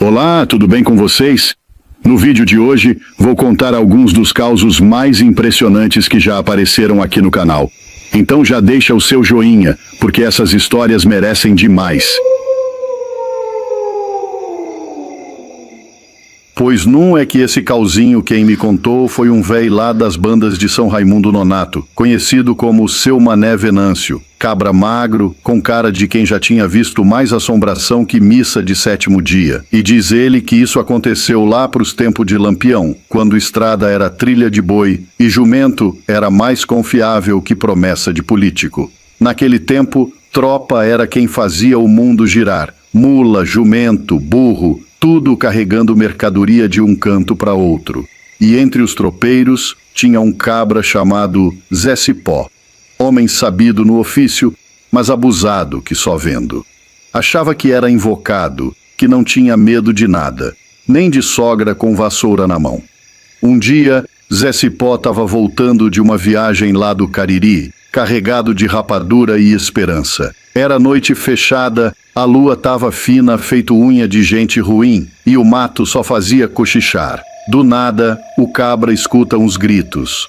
Olá, tudo bem com vocês? No vídeo de hoje, vou contar alguns dos causos mais impressionantes que já apareceram aqui no canal. Então já deixa o seu joinha, porque essas histórias merecem demais. Pois não é que esse causinho quem me contou foi um véi lá das bandas de São Raimundo Nonato, conhecido como Seu Mané Venâncio, cabra magro, com cara de quem já tinha visto mais assombração que missa de sétimo dia. E diz ele que isso aconteceu lá pros tempos de Lampião, quando estrada era trilha de boi e jumento era mais confiável que promessa de político. Naquele tempo, tropa era quem fazia o mundo girar. Mula, jumento, burro, tudo carregando mercadoria de um canto para outro. E entre os tropeiros tinha um cabra chamado Zé Cipó, homem sabido no ofício, mas abusado que só vendo. Achava que era invocado, que não tinha medo de nada, nem de sogra com vassoura na mão. Um dia, Zé Cipó estava voltando de uma viagem lá do Cariri, carregado de rapadura e esperança. Era noite fechada, a lua estava fina, feito unha de gente ruim, e o mato só fazia cochichar. Do nada, o cabra escuta uns gritos.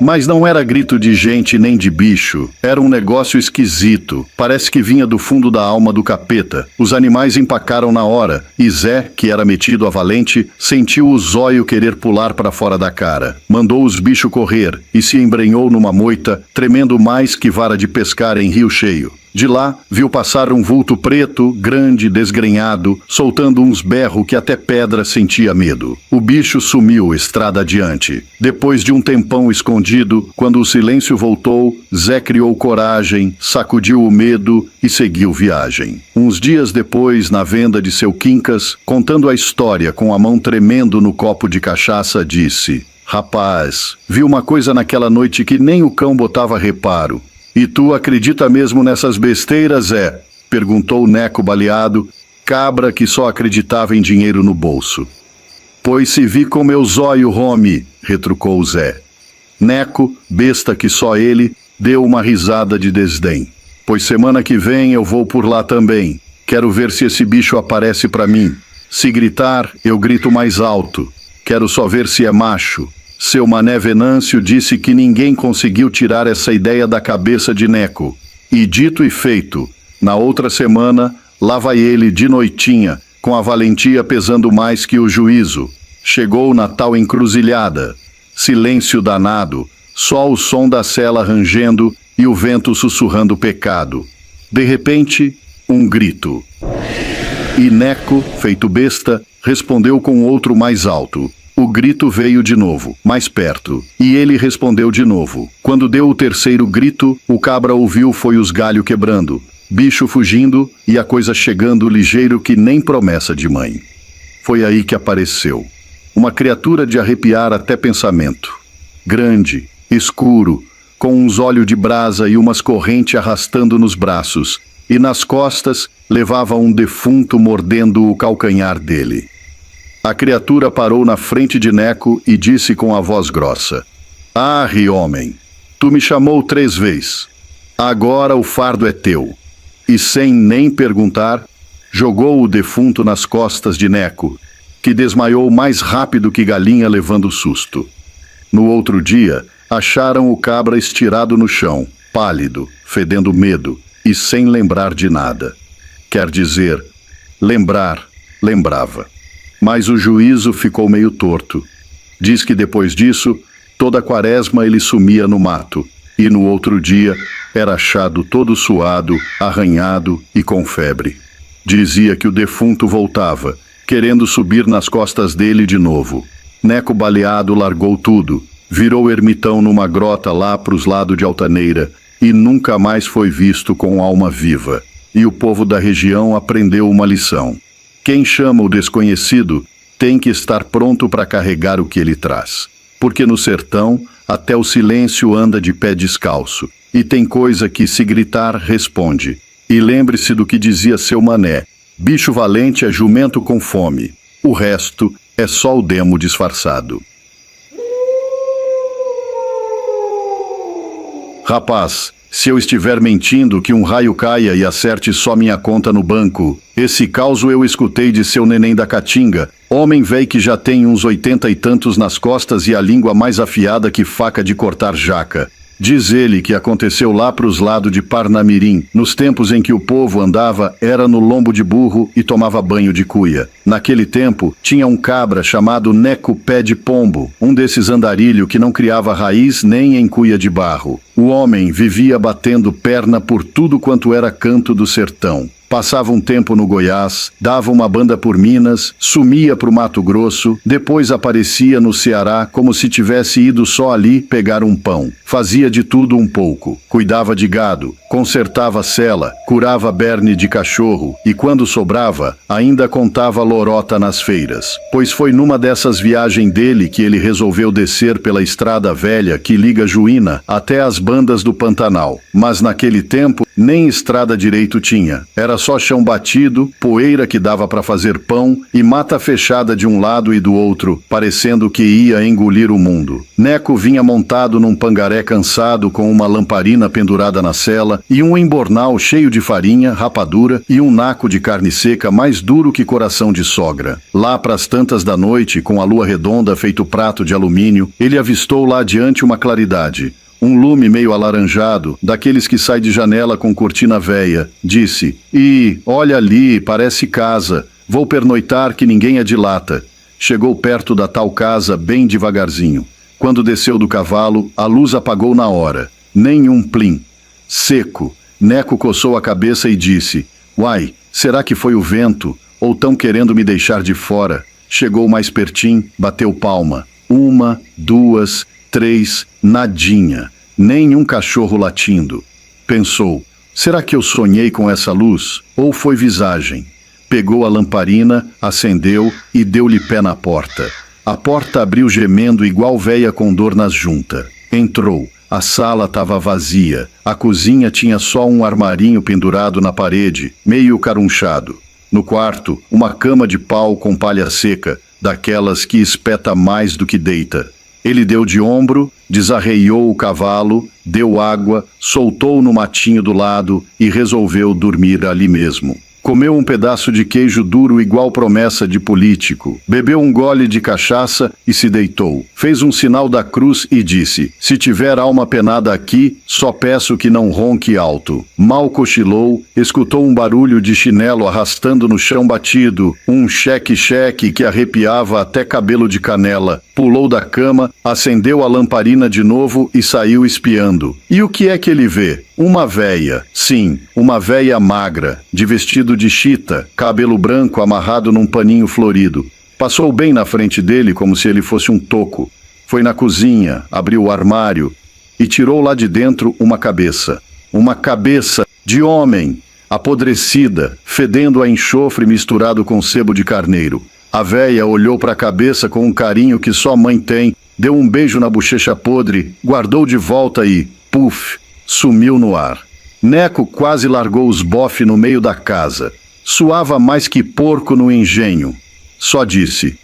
Mas não era grito de gente nem de bicho, era um negócio esquisito, parece que vinha do fundo da alma do capeta. Os animais empacaram na hora, e Zé, que era metido a valente, sentiu o zóio querer pular para fora da cara. Mandou os bichos correr, e se embrenhou numa moita, tremendo mais que vara de pescar em rio cheio. De lá, viu passar um vulto preto, grande, desgrenhado, soltando uns berros que até pedra sentia medo. O bicho sumiu estrada adiante. Depois de um tempão escondido, quando o silêncio voltou, Zé criou coragem, sacudiu o medo e seguiu viagem. Uns dias depois, na venda de seu quincas, contando a história com a mão tremendo no copo de cachaça, disse: "Rapaz, vi uma coisa naquela noite que nem o cão botava reparo. E tu acredita mesmo nessas besteiras, Zé?" perguntou Neco baleado, cabra que só acreditava em dinheiro no bolso. "Pois se vi com meu zóio, home", retrucou Zé. Neco, besta que só ele, deu uma risada de desdém. "Pois semana que vem eu vou por lá também. Quero ver se esse bicho aparece pra mim. Se gritar, eu grito mais alto. Quero só ver se é macho." Seu Mané Venâncio disse que ninguém conseguiu tirar essa ideia da cabeça de Neco. E dito e feito, na outra semana, lá vai ele de noitinha, com a valentia pesando mais que o juízo. Chegou na tal encruzilhada. Silêncio danado, só o som da sela rangendo e o vento sussurrando pecado. De repente, um grito. E Neco, feito besta, respondeu com outro mais alto. O grito veio de novo, mais perto, e ele respondeu de novo. Quando deu o terceiro grito, o cabra ouviu foi os galhos quebrando, bicho fugindo e a coisa chegando ligeiro que nem promessa de mãe. Foi aí que apareceu. Uma criatura de arrepiar até pensamento. Grande, escuro, com uns olhos de brasa e umas correntes arrastando nos braços, e nas costas levava um defunto mordendo o calcanhar dele. A criatura parou na frente de Neco e disse com a voz grossa: "Arre, homem, tu me chamou 3 vezes. Agora o fardo é teu." E sem nem perguntar, jogou o defunto nas costas de Neco, que desmaiou mais rápido que galinha levando susto. No outro dia, acharam o cabra estirado no chão, pálido, fedendo medo e sem lembrar de nada. Quer dizer, lembrar, lembrava. Mas o juízo ficou meio torto. Diz que depois disso, toda quaresma ele sumia no mato, e no outro dia era achado todo suado, arranhado e com febre. Dizia que o defunto voltava, querendo subir nas costas dele de novo. Neco baleado largou tudo, virou ermitão numa grota lá pros lados de Altaneira, e nunca mais foi visto com alma viva. E o povo da região aprendeu uma lição. Quem chama o desconhecido tem que estar pronto para carregar o que ele traz. Porque no sertão, até o silêncio anda de pé descalço. E tem coisa que, se gritar, responde. E lembre-se do que dizia seu Mané: bicho valente é jumento com fome. O resto é só o demo disfarçado. Rapaz, Se eu estiver mentindo, que um raio caia e acerte só minha conta no banco. Esse causo eu escutei de seu neném da Caatinga, homem véi que já tem uns 80 e tantos nas costas e a língua mais afiada que faca de cortar jaca. Diz ele que aconteceu lá pros lados de Parnamirim, nos tempos em que o povo andava era no lombo de burro e tomava banho de cuia. Naquele tempo, tinha um cabra chamado Neco Pé de Pombo, um desses andarilho que não criava raiz nem em cuia de barro. O homem vivia batendo perna por tudo quanto era canto do sertão. Passava um tempo no Goiás, dava uma banda por Minas, sumia pro Mato Grosso, depois aparecia no Ceará como se tivesse ido só ali pegar um pão. Fazia de tudo um pouco. Cuidava de gado, consertava cela, curava berne de cachorro e, quando sobrava, ainda contava lorota nas feiras. Pois foi numa dessas viagens dele que ele resolveu descer pela estrada velha que liga Juína até as bandas do Pantanal. Mas naquele tempo, nem estrada direito tinha. Era só chão batido, poeira que dava para fazer pão e mata fechada de um lado e do outro, parecendo que ia engolir o mundo. Neco vinha montado num pangaré cansado com uma lamparina pendurada na sela e um embornal cheio de farinha, rapadura e um naco de carne seca mais duro que coração de sogra. Lá pras tantas da noite, com a lua redonda feito prato de alumínio, ele avistou lá adiante uma claridade. Um lume meio alaranjado, daqueles que sai de janela com cortina véia. Disse: olha ali, parece casa. Vou pernoitar que ninguém é de lata. Chegou perto da tal casa bem devagarzinho. Quando desceu do cavalo, a luz apagou na hora. Nenhum plim. Seco. Neco coçou a cabeça e disse: Uai, será que foi o vento? Ou tão querendo me deixar de fora? Chegou mais pertinho, bateu palma. 1, 2, 3, nadinha. Nem um cachorro latindo. Pensou: será que eu sonhei com essa luz? Ou foi visagem? Pegou a lamparina, acendeu e deu-lhe pé na porta. A porta abriu gemendo igual véia com dor nas juntas. Entrou. A sala estava vazia. A cozinha tinha só um armarinho pendurado na parede, meio carunchado. No quarto, uma cama de pau com palha seca, daquelas que espeta mais do que deita. Ele deu de ombro, desarreiou o cavalo, deu água, soltou no matinho do lado e resolveu dormir ali mesmo. Comeu um pedaço de queijo duro igual promessa de político. Bebeu um gole de cachaça e se deitou. Fez um sinal da cruz e disse: se tiver alma penada aqui, só peço que não ronque alto. Mal cochilou, escutou um barulho de chinelo arrastando no chão batido, um cheque-cheque que arrepiava até cabelo de canela. Pulou da cama, acendeu a lamparina de novo e saiu espiando. E o que é que ele vê? Uma véia. Sim, uma véia magra, de vestido de chita, cabelo branco amarrado num paninho florido. Passou bem na frente dele como se ele fosse um toco. Foi na cozinha, abriu o armário e tirou lá de dentro uma cabeça. Uma cabeça de homem, apodrecida, fedendo a enxofre misturado com sebo de carneiro. A véia olhou para a cabeça com um carinho que só mãe tem, deu um beijo na bochecha podre, guardou de volta e, puf, sumiu no ar. Neco quase largou os bofe no meio da casa. Suava mais que porco no engenho. Só disse: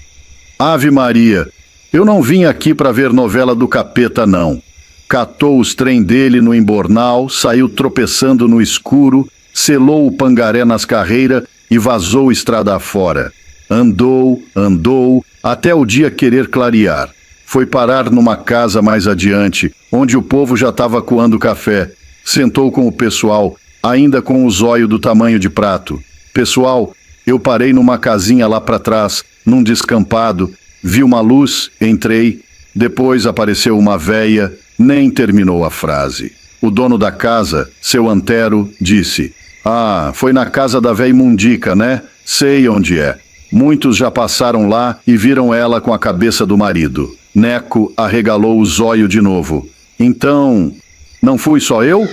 Ave Maria, eu não vim aqui para ver novela do capeta, não. Catou os trem dele no embornal, saiu tropeçando no escuro, selou o pangaré nas carreiras e vazou estrada afora. Andou, até o dia querer clarear. Foi parar numa casa mais adiante, onde o povo já estava coando café. Sentou com o pessoal, ainda com o zóio do tamanho de prato. Pessoal, eu parei numa casinha lá para trás, num descampado, vi uma luz, entrei, depois apareceu uma véia, nem terminou a frase. O dono da casa, seu Antero, disse: Ah, foi na casa da véia Mundica, né? Sei onde é. Muitos já passaram lá e viram ela com a cabeça do marido. Neco arregalou o zóio de novo. Então, não fui só eu?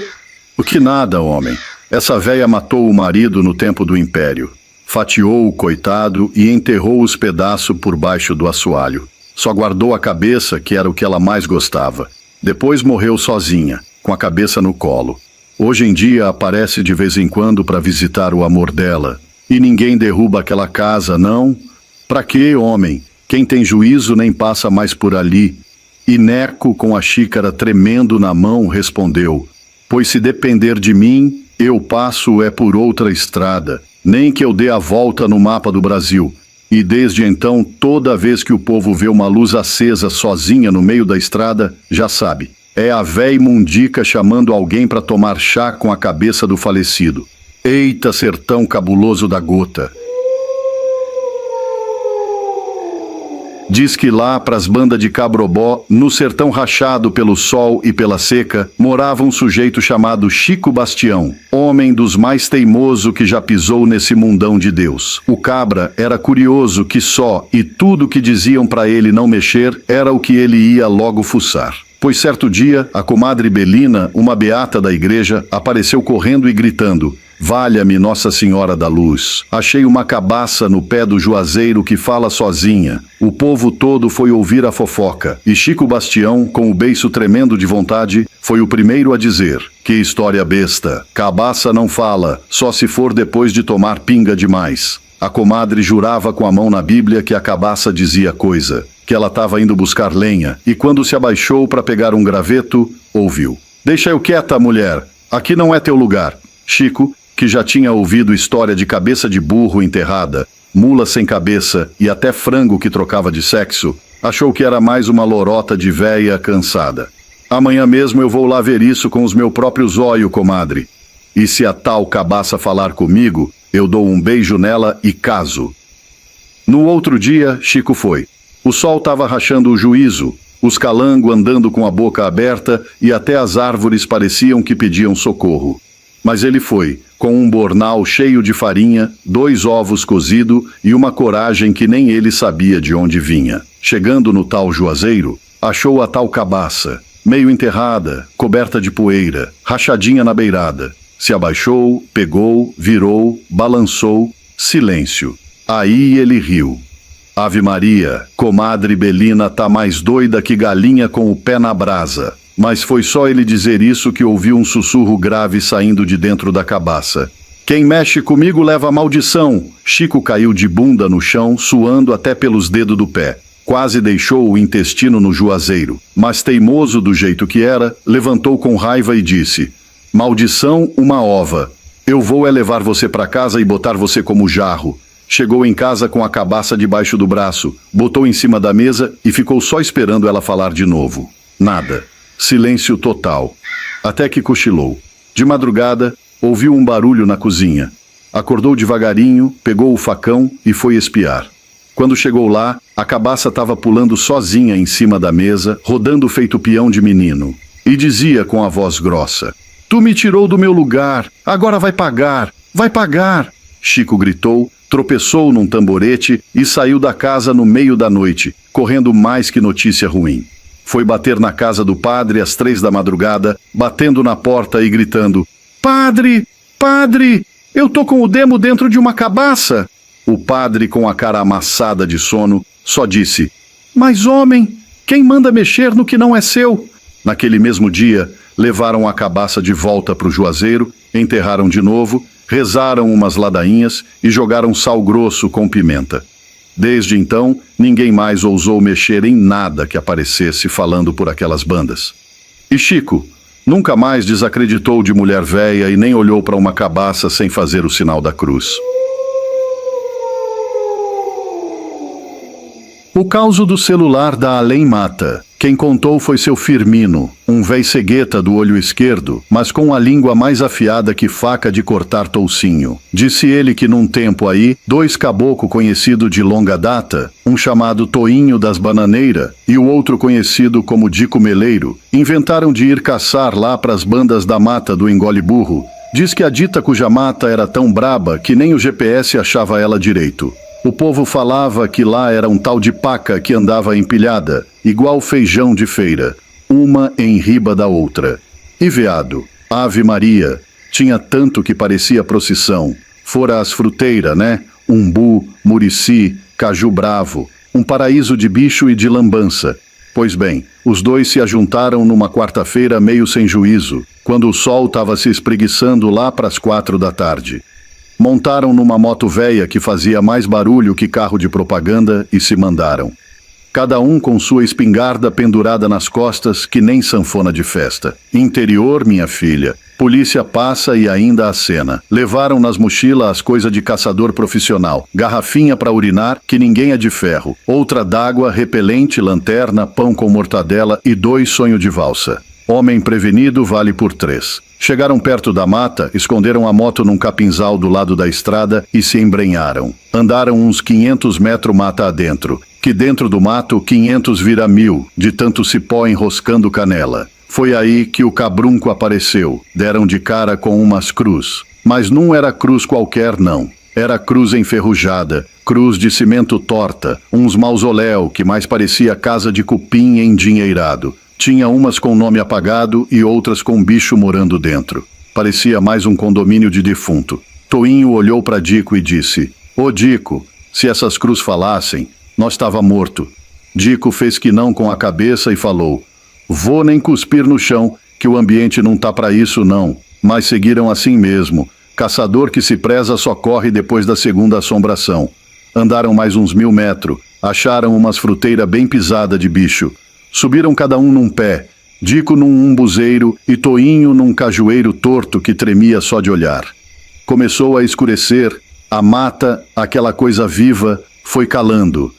O que nada, homem. Essa véia matou o marido no tempo do Império. Fatiou o coitado e enterrou os pedaços por baixo do assoalho. Só guardou a cabeça, que era o que ela mais gostava. Depois morreu sozinha, com a cabeça no colo. Hoje em dia aparece de vez em quando para visitar o amor dela. E ninguém derruba aquela casa, não? Pra quê, homem? Quem tem juízo nem passa mais por ali. E Neco, com a xícara tremendo na mão, respondeu: pois se depender de mim, eu passo por outra estrada, nem que eu dê a volta no mapa do Brasil. E desde então, toda vez que o povo vê uma luz acesa sozinha no meio da estrada, já sabe. É a véia mundica chamando alguém para tomar chá com a cabeça do falecido. Eita, sertão cabuloso da gota! Diz que lá pras bandas de Cabrobó, no sertão rachado pelo sol e pela seca, morava um sujeito chamado Chico Bastião, homem dos mais teimoso que já pisou nesse mundão de Deus. O cabra era curioso que só, e tudo que diziam pra ele não mexer, era o que ele ia logo fuçar. Pois certo dia, a comadre Belina, uma beata da igreja, apareceu correndo e gritando: "Valha-me Nossa Senhora da Luz! Achei uma cabaça no pé do juazeiro que fala sozinha." O povo todo foi ouvir a fofoca, e Chico Bastião, com o beiço tremendo de vontade, foi o primeiro a dizer: "Que história besta! Cabaça não fala, só se for depois de tomar pinga demais." A comadre jurava com a mão na Bíblia que a cabaça dizia coisa, que ela estava indo buscar lenha, e quando se abaixou para pegar um graveto, ouviu: "Deixa eu quieta, mulher, aqui não é teu lugar." Chico, que já tinha ouvido história de cabeça de burro enterrada, mula sem cabeça e até frango que trocava de sexo, achou que era mais uma lorota de véia cansada. "Amanhã mesmo eu vou lá ver isso com os meus próprios olhos, comadre. E se a tal cabaça falar comigo, eu dou um beijo nela e caso." No outro dia, Chico foi. O sol estava rachando o juízo, os calangos andando com a boca aberta e até as árvores pareciam que pediam socorro. Mas ele foi, com um bornal cheio de farinha, 2 ovos cozidos e uma coragem que nem ele sabia de onde vinha. Chegando no tal juazeiro, achou a tal cabaça, meio enterrada, coberta de poeira, rachadinha na beirada. Se abaixou, pegou, virou, balançou, silêncio. Aí ele riu. "Ave Maria, comadre Belina tá mais doida que galinha com o pé na brasa." Mas foi só ele dizer isso que ouviu um sussurro grave saindo de dentro da cabaça. "Quem mexe comigo leva maldição." Chico caiu de bunda no chão, suando até pelos dedos do pé. Quase deixou o intestino no juazeiro, mas teimoso do jeito que era, levantou com raiva e disse: "Maldição, uma ova. Eu vou levar você para casa e botar você como jarro." Chegou em casa com a cabaça debaixo do braço, botou em cima da mesa e ficou só esperando ela falar de novo. Nada. Silêncio total. Até que cochilou. De madrugada, ouviu um barulho na cozinha. Acordou devagarinho, pegou o facão e foi espiar. Quando chegou lá, a cabaça estava pulando sozinha em cima da mesa, rodando feito peão de menino. E dizia com a voz grossa: "Tu me tirou do meu lugar, agora vai pagar, vai pagar." Chico gritou, tropeçou num tamborete e saiu da casa no meio da noite, correndo mais que notícia ruim. Foi bater na casa do padre às 3 da madrugada, batendo na porta e gritando: "Padre, padre, eu tô com o demo dentro de uma cabaça." O padre, com a cara amassada de sono, só disse: "Mas homem, quem manda mexer no que não é seu?" Naquele mesmo dia, levaram a cabaça de volta para o juazeiro, enterraram de novo, rezaram umas ladainhas e jogaram sal grosso com pimenta. Desde então, ninguém mais ousou mexer em nada que aparecesse falando por aquelas bandas. E Chico nunca mais desacreditou de mulher véia e nem olhou para uma cabaça sem fazer o sinal da cruz. O causo do celular da além mata. Quem contou foi seu Firmino, um véi cegueta do olho esquerdo, mas com a língua mais afiada que faca de cortar toucinho. Disse ele que num tempo aí, 2 caboclo conhecido de longa data, um chamado Toinho das Bananeiras e o outro conhecido como Dico Meleiro, inventaram de ir caçar lá pras bandas da mata do Engole Burro. Diz que a dita cuja mata era tão braba que nem o GPS achava ela direito. O povo falava que lá era um tal de paca que andava empilhada, igual feijão de feira, uma em riba da outra. E veado, Ave Maria, tinha tanto que parecia procissão. Fora as fruteiras, né? Umbu, murici, caju bravo, um paraíso de bicho e de lambança. Pois bem, os dois se ajuntaram numa quarta-feira meio sem juízo, quando o sol estava se espreguiçando lá pras 4 da tarde. Montaram numa moto véia que fazia mais barulho que carro de propaganda e se mandaram. cada um com sua espingarda pendurada nas costas, que nem sanfona de festa. Interior, minha filha. Polícia passa e ainda acena. Levaram nas mochilas as coisas de caçador profissional. Garrafinha para urinar, que ninguém é de ferro. Outra d'água, repelente, lanterna, pão com mortadela e 2 sonhos de valsa. Homem prevenido vale por 3. Chegaram perto da mata, esconderam a moto num capinzal do lado da estrada e se embrenharam. Andaram uns 500 metros mata adentro, que dentro do mato 500 vira 1000, de tanto cipó enroscando canela. Foi aí que o cabrunco apareceu. Deram de cara com umas cruz. Mas não era cruz qualquer, não. Era cruz enferrujada, cruz de cimento torta, uns mausoléu que mais parecia casa de cupim endinheirado. Tinha umas com nome apagado e outras com bicho morando dentro. Parecia mais um condomínio de defunto. Toinho olhou para Dico e disse: "Ô Dico, se essas cruz falassem, nós estava morto." Dico fez que não com a cabeça e falou: "Vou nem cuspir no chão, que o ambiente não tá para isso não." Mas seguiram assim mesmo. Caçador que se preza só corre depois da segunda assombração. Andaram mais uns 1000 metros, acharam umas fruteiras bem pisadas de bicho. Subiram cada um num pé, Dico num umbuzeiro e Toinho num cajueiro torto que tremia só de olhar. Começou a escurecer, a mata, aquela coisa viva, foi calando.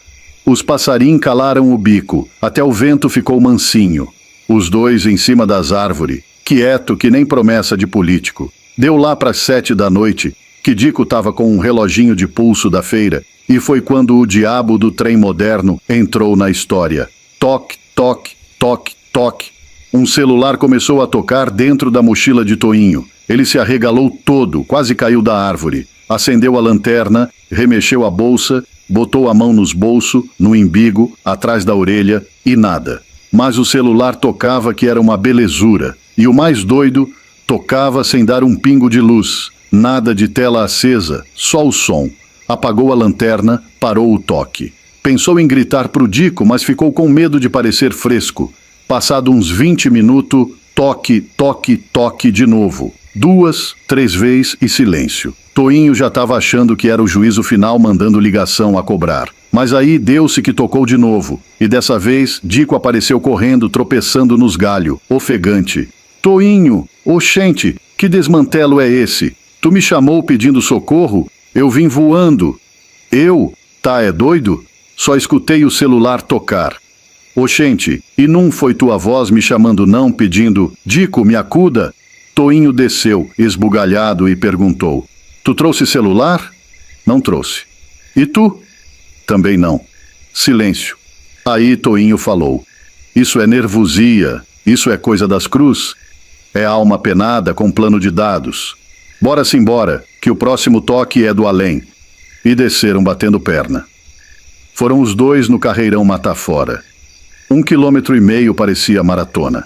Os passarinhos calaram o bico, até o vento ficou mansinho. Os dois em cima das árvores, quieto que nem promessa de político. Deu lá para 7 da noite, que Dico estava com um reloginho de pulso da feira, e foi quando o diabo do trem moderno entrou na história. Toque, toque, toque, toque. Um celular começou a tocar dentro da mochila de Toinho. Ele se arregalou todo, quase caiu da árvore. Acendeu a lanterna, remexeu a bolsa, botou a mão nos bolsos, no embigo, atrás da orelha, e nada. Mas o celular tocava que era uma belezura. E o mais doido, tocava sem dar um pingo de luz. Nada de tela acesa, só o som. Apagou a lanterna, parou o toque. Pensou em gritar pro Dico, mas ficou com medo de parecer fresco. Passado uns 20 minutos, toque, toque, toque de novo. 2, 3 vezes e silêncio. Toinho já estava achando que era o juízo final mandando ligação a cobrar. Mas aí deu-se que tocou de novo. E dessa vez, Dico apareceu correndo, tropeçando nos galhos, ofegante. "Toinho, oxente, que desmantelo é esse? Tu me chamou pedindo socorro? Eu vim voando." "Eu? Tá é doido? Só escutei o celular tocar." "Oxente, e não foi tua voz me chamando não, pedindo, Dico, me acuda?" Toinho desceu, esbugalhado, e perguntou: "Tu trouxe celular?" "Não trouxe." "E tu?" "Também não." Silêncio. Aí Toinho falou: "Isso é nervosia, isso é coisa das cruz. É alma penada com plano de dados. Bora-se embora, que o próximo toque é do além." E desceram batendo perna. Foram os dois no carreirão matar fora. 1,5 km parecia maratona.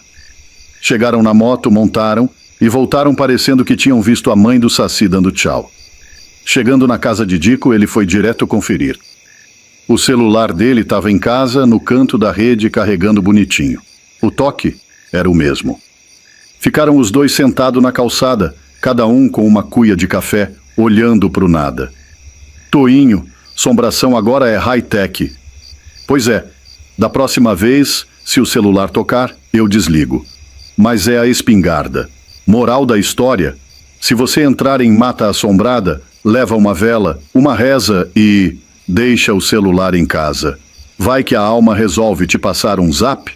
Chegaram na moto, montaram e voltaram parecendo que tinham visto a mãe do Saci dando tchau. Chegando na casa de Dico, ele foi direto conferir. O celular dele estava em casa, no canto da rede, carregando bonitinho. O toque era o mesmo. Ficaram os dois sentados na calçada, cada um com uma cuia de café, olhando pro nada. "Toinho, sombração agora é high-tech." "Pois é, da próxima vez, se o celular tocar, eu desligo. Mas é a espingarda. Moral da história: se você entrar em mata assombrada, leva uma vela, uma reza e deixa o celular em casa. Vai que a alma resolve te passar um zap."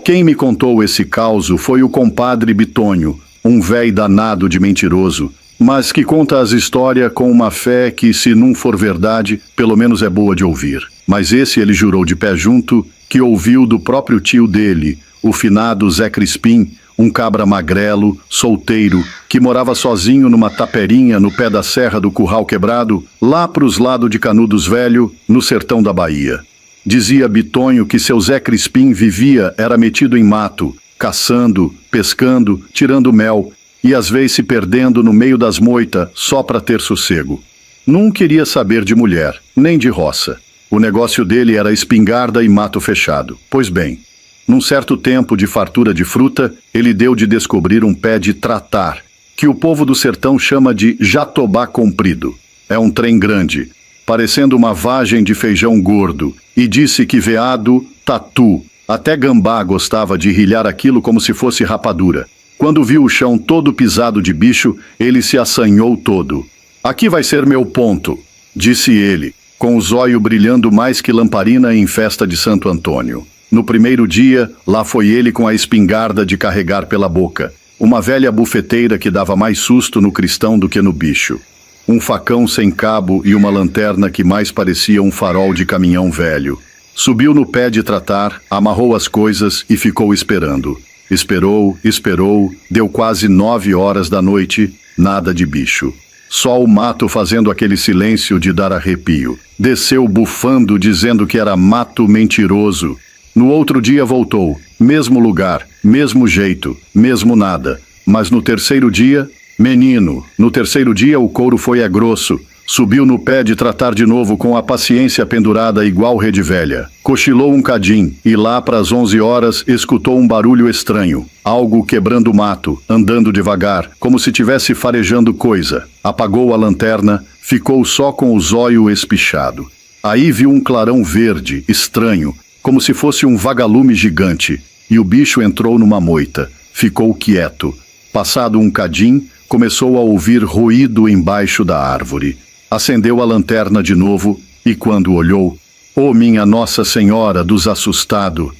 Quem me contou esse causo foi o compadre Bitonho, um véi danado de mentiroso, mas que conta as histórias com uma fé que, se não for verdade, pelo menos é boa de ouvir. Mas esse ele jurou de pé junto que ouviu do próprio tio dele, o finado Zé Crispim, um cabra magrelo, solteiro, que morava sozinho numa taperinha no pé da Serra do Curral Quebrado, lá pros lados de Canudos Velho, no sertão da Bahia. Dizia Bitonho que seu Zé Crispim vivia era metido em mato, caçando, pescando, tirando mel, e às vezes se perdendo no meio das moitas só para ter sossego. Não queria saber de mulher, nem de roça. O negócio dele era espingarda e mato fechado. Pois bem, num certo tempo de fartura de fruta, ele deu de descobrir um pé de tratar, que o povo do sertão chama de jatobá comprido. é um trem grande, parecendo uma vagem de feijão gordo, e disse que veado, tatu, até gambá gostava de rilhar aquilo como se fosse rapadura. Quando viu o chão todo pisado de bicho, ele se assanhou todo. Aqui vai ser meu ponto, disse ele, com o zóio brilhando mais que lamparina em festa de Santo Antônio. No primeiro dia, lá foi ele com a espingarda de carregar pela boca, uma velha bufeteira que dava mais susto no cristão do que no bicho. Um facão sem cabo e uma lanterna que mais parecia um farol de caminhão velho. Subiu no pé de tratar, amarrou as coisas e ficou esperando. Esperou, deu quase 9 horas da noite, nada de bicho. Só o mato fazendo aquele silêncio de dar arrepio. Desceu bufando, dizendo que era mato mentiroso. No outro dia voltou, mesmo lugar, mesmo jeito, mesmo nada. Mas no terceiro dia, menino, no terceiro dia o couro foi grosso. Subiu no pé de tratar de novo com a paciência pendurada igual rede velha. Cochilou um cadim e lá pras 11 horas escutou um barulho estranho. Algo quebrando o mato, andando devagar, como se tivesse farejando coisa. Apagou a lanterna, ficou só com o zóio espichado. Aí viu um clarão verde, estranho, como se fosse um vagalume gigante. E o bicho entrou numa moita. Ficou quieto. Passado um cadim, começou a ouvir ruído embaixo da árvore. Acendeu a lanterna de novo e quando olhou, oh minha Nossa Senhora dos assustados!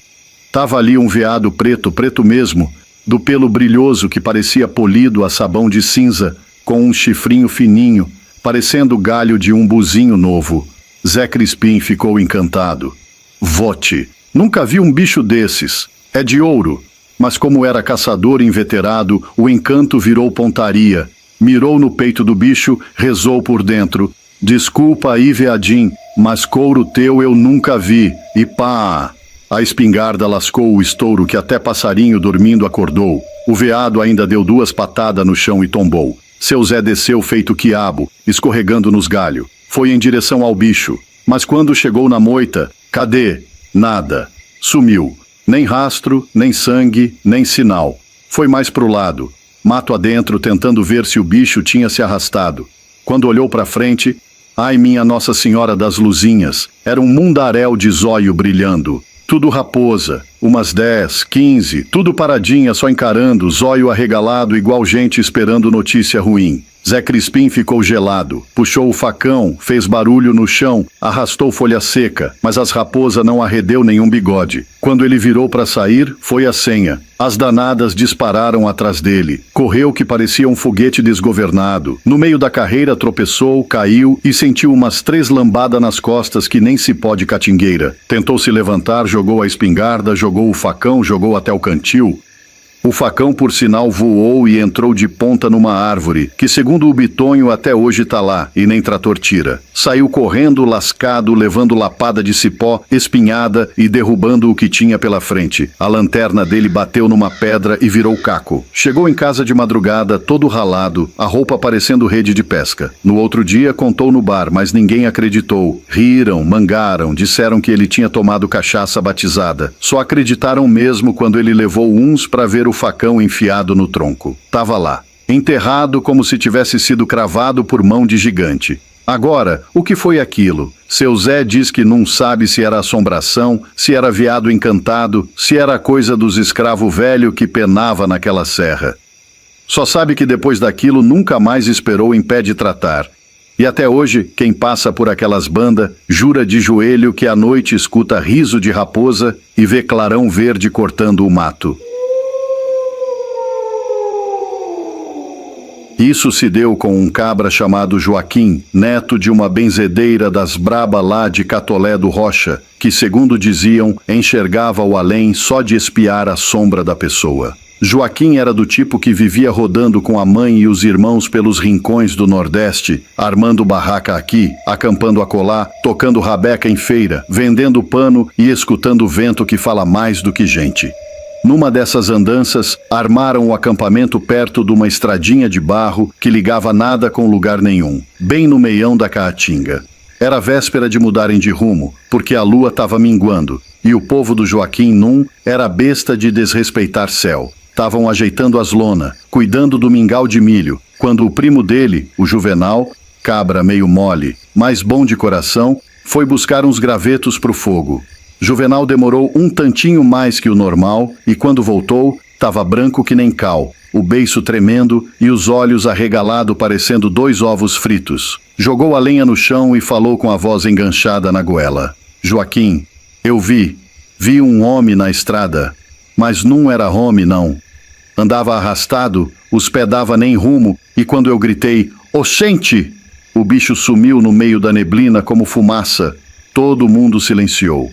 Tava ali um veado preto, preto mesmo, do pelo brilhoso que parecia polido a sabão de cinza, com um chifrinho fininho, parecendo o galho de um buzinho novo. Zé Crispim ficou encantado. Vote! Nunca vi um bicho desses. É de ouro. Mas como era caçador inveterado, o encanto virou pontaria. Mirou no peito do bicho, rezou por dentro. Desculpa aí, veadim, mas couro teu eu nunca vi. E pá! A espingarda lascou o estouro que até passarinho dormindo acordou. O veado ainda deu 2 patadas no chão e tombou. Seu Zé desceu feito quiabo, escorregando nos galhos. Foi em direção ao bicho. Mas quando chegou na moita, cadê? Nada. Sumiu. Nem rastro, nem sangue, nem sinal. Foi mais pro lado. Mato adentro, tentando ver se o bicho tinha se arrastado. Quando olhou para frente, ai minha Nossa Senhora das Luzinhas, era um mundaréu de zóio brilhando. Tudo raposa, umas 10, 15, tudo paradinha só encarando, zóio arregalado igual gente esperando notícia ruim. Zé Crispim ficou gelado, puxou o facão, fez barulho no chão, arrastou folha seca, mas as raposas não arredeu nenhum bigode. Quando ele virou para sair, foi a senha. As danadas dispararam atrás dele. Correu que parecia um foguete desgovernado. No meio da carreira tropeçou, caiu e sentiu umas 3 lambadas nas costas que nem cipó de catingueira. Tentou se levantar, jogou a espingarda, jogou o facão, jogou até o cantil. O facão, por sinal, voou e entrou de ponta numa árvore, que segundo o bitonho até hoje tá lá, e nem trator tira. Saiu correndo, lascado, levando lapada de cipó, espinhada e derrubando o que tinha pela frente. A lanterna dele bateu numa pedra e virou caco. Chegou em casa de madrugada, todo ralado, a roupa parecendo rede de pesca. No outro dia, contou no bar, mas ninguém acreditou. Riram, mangaram, disseram que ele tinha tomado cachaça batizada. Só acreditaram mesmo quando ele levou uns para ver o facão enfiado no tronco. Tava lá, enterrado como se tivesse sido cravado por mão de gigante. Agora, o que foi aquilo? Seu Zé diz que não sabe se era assombração, se era veado encantado, se era coisa dos escravo velho que penava naquela serra. Só sabe que depois daquilo nunca mais esperou em pé de tratar. E até hoje, quem passa por aquelas bandas jura de joelho que à noite escuta riso de raposa e vê clarão verde cortando o mato. Isso se deu com um cabra chamado Joaquim, neto de uma benzedeira das braba lá de Catolé do Rocha, que, segundo diziam, enxergava o além só de espiar a sombra da pessoa. Joaquim era do tipo que vivia rodando com a mãe e os irmãos pelos rincões do Nordeste, armando barraca aqui, acampando acolá, tocando rabeca em feira, vendendo pano e escutando vento que fala mais do que gente. Numa dessas andanças, armaram o acampamento perto de uma estradinha de barro que ligava nada com lugar nenhum, bem no meião da Caatinga. Era véspera de mudarem de rumo, porque a lua estava minguando, e o povo do Joaquim Num era besta de desrespeitar céu. Estavam ajeitando as lonas, cuidando do mingau de milho, quando o primo dele, o Juvenal, cabra meio mole, mas bom de coração, foi buscar uns gravetos pro fogo. Juvenal demorou um tantinho mais que o normal e quando voltou, tava branco que nem cal, o beiço tremendo e os olhos arregalados parecendo 2 ovos fritos. Jogou a lenha no chão e falou com a voz enganchada na goela. Joaquim, eu vi um homem na estrada, mas não era homem não. Andava arrastado, os pés dava nem rumo e quando eu gritei, oxente! O bicho sumiu no meio da neblina como fumaça. Todo mundo silenciou.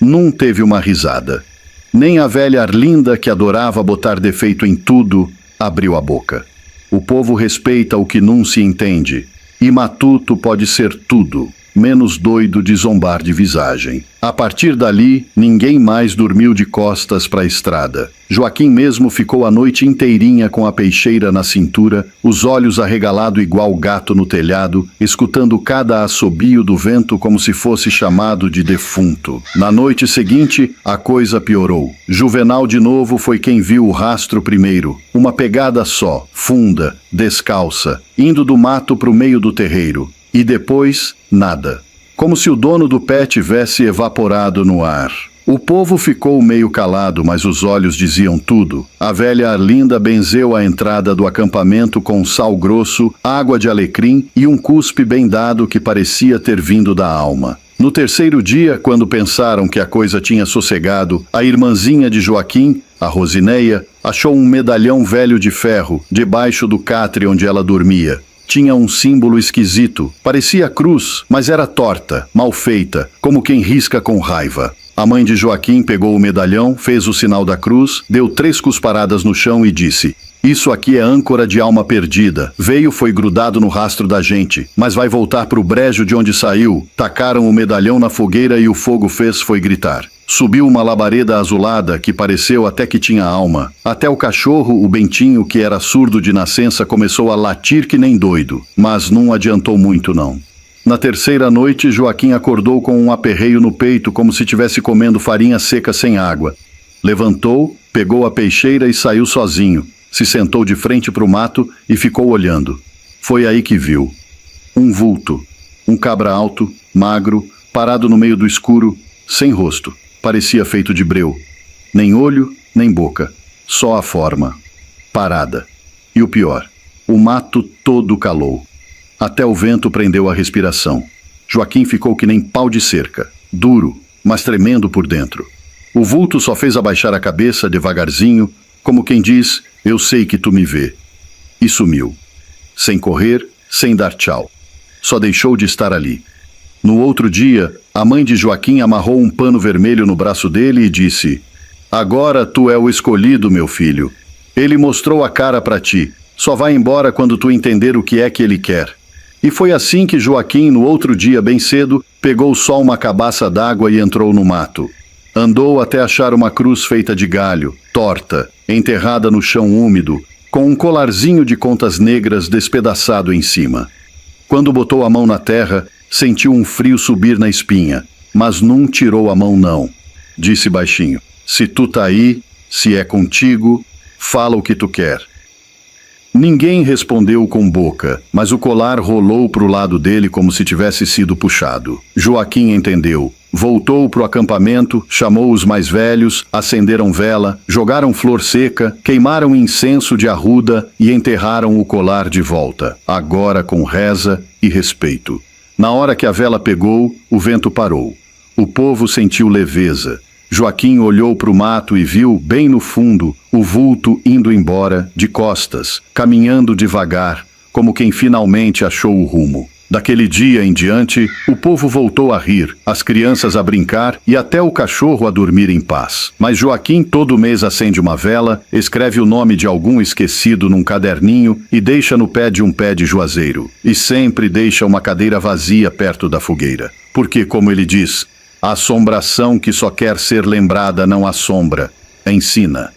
Não teve uma risada. Nem a velha Arlinda, que adorava botar defeito em tudo, abriu a boca. O povo respeita o que não se entende. E matuto pode ser tudo, menos doido de zombar de visagem. A partir dali, ninguém mais dormiu de costas para a estrada. Joaquim mesmo ficou a noite inteirinha com a peixeira na cintura, os olhos arregalados igual gato no telhado, escutando cada assobio do vento como se fosse chamado de defunto. Na noite seguinte, a coisa piorou. Juvenal de novo foi quem viu o rastro primeiro. Uma pegada só, funda, descalça, indo do mato pro meio do terreiro. E depois, nada. Como se o dono do pé tivesse evaporado no ar. O povo ficou meio calado, mas os olhos diziam tudo. A velha Arlinda benzeu a entrada do acampamento com sal grosso, água de alecrim e um cuspe bem dado que parecia ter vindo da alma. No terceiro dia, quando pensaram que a coisa tinha sossegado, a irmãzinha de Joaquim, a Rosineia, achou um medalhão velho de ferro debaixo do catre onde ela dormia. Tinha um símbolo esquisito. Parecia cruz, mas era torta, mal feita, como quem risca com raiva. A mãe de Joaquim pegou o medalhão, fez o sinal da cruz, deu 3 cusparadas no chão e disse: "Isso aqui é âncora de alma perdida. Veio, foi grudado no rastro da gente, mas vai voltar pro brejo de onde saiu." Tacaram o medalhão na fogueira e o fogo foi gritar. Subiu uma labareda azulada que pareceu até que tinha alma. Até o cachorro, o Bentinho, que era surdo de nascença, começou a latir que nem doido. Mas não adiantou muito, não. Na terceira noite, Joaquim acordou com um aperreio no peito, como se estivesse comendo farinha seca sem água. Levantou, pegou a peixeira e saiu sozinho. Se sentou de frente para o mato e ficou olhando. Foi aí que viu. Um vulto. Um cabra alto, magro, parado no meio do escuro, sem rosto. Parecia feito de breu. Nem olho, nem boca. Só a forma. Parada. E o pior, o mato todo calou. Até o vento prendeu a respiração. Joaquim ficou que nem pau de cerca. Duro, mas tremendo por dentro. O vulto só fez abaixar a cabeça devagarzinho, como quem diz, "Eu sei que tu me vê." E sumiu. Sem correr, sem dar tchau. Só deixou de estar ali. No outro dia, a mãe de Joaquim amarrou um pano vermelho no braço dele e disse: "Agora tu é o escolhido, meu filho. Ele mostrou a cara para ti. Só vai embora quando tu entender o que é que ele quer." E foi assim que Joaquim, no outro dia bem cedo, pegou só uma cabaça d'água e entrou no mato. Andou até achar uma cruz feita de galho, torta, enterrada no chão úmido, com um colarzinho de contas negras despedaçado em cima. Quando botou a mão na terra, sentiu um frio subir na espinha, mas não tirou a mão não. Disse baixinho: "Se tu tá aí, se é contigo, fala o que tu quer." Ninguém respondeu com boca, mas o colar rolou pro lado dele como se tivesse sido puxado. Joaquim entendeu. Voltou pro acampamento, chamou os mais velhos, acenderam vela, jogaram flor seca, queimaram incenso de arruda e enterraram o colar de volta, agora com reza e respeito. Na hora que a vela pegou, o vento parou. O povo sentiu leveza. Joaquim olhou para o mato e viu, bem no fundo, o vulto indo embora, de costas, caminhando devagar, como quem finalmente achou o rumo. Daquele dia em diante, o povo voltou a rir, as crianças a brincar e até o cachorro a dormir em paz. Mas Joaquim todo mês acende uma vela, escreve o nome de algum esquecido num caderninho e deixa no pé de um pé de juazeiro. E sempre deixa uma cadeira vazia perto da fogueira. Porque, como ele diz, a assombração que só quer ser lembrada não assombra, ensina.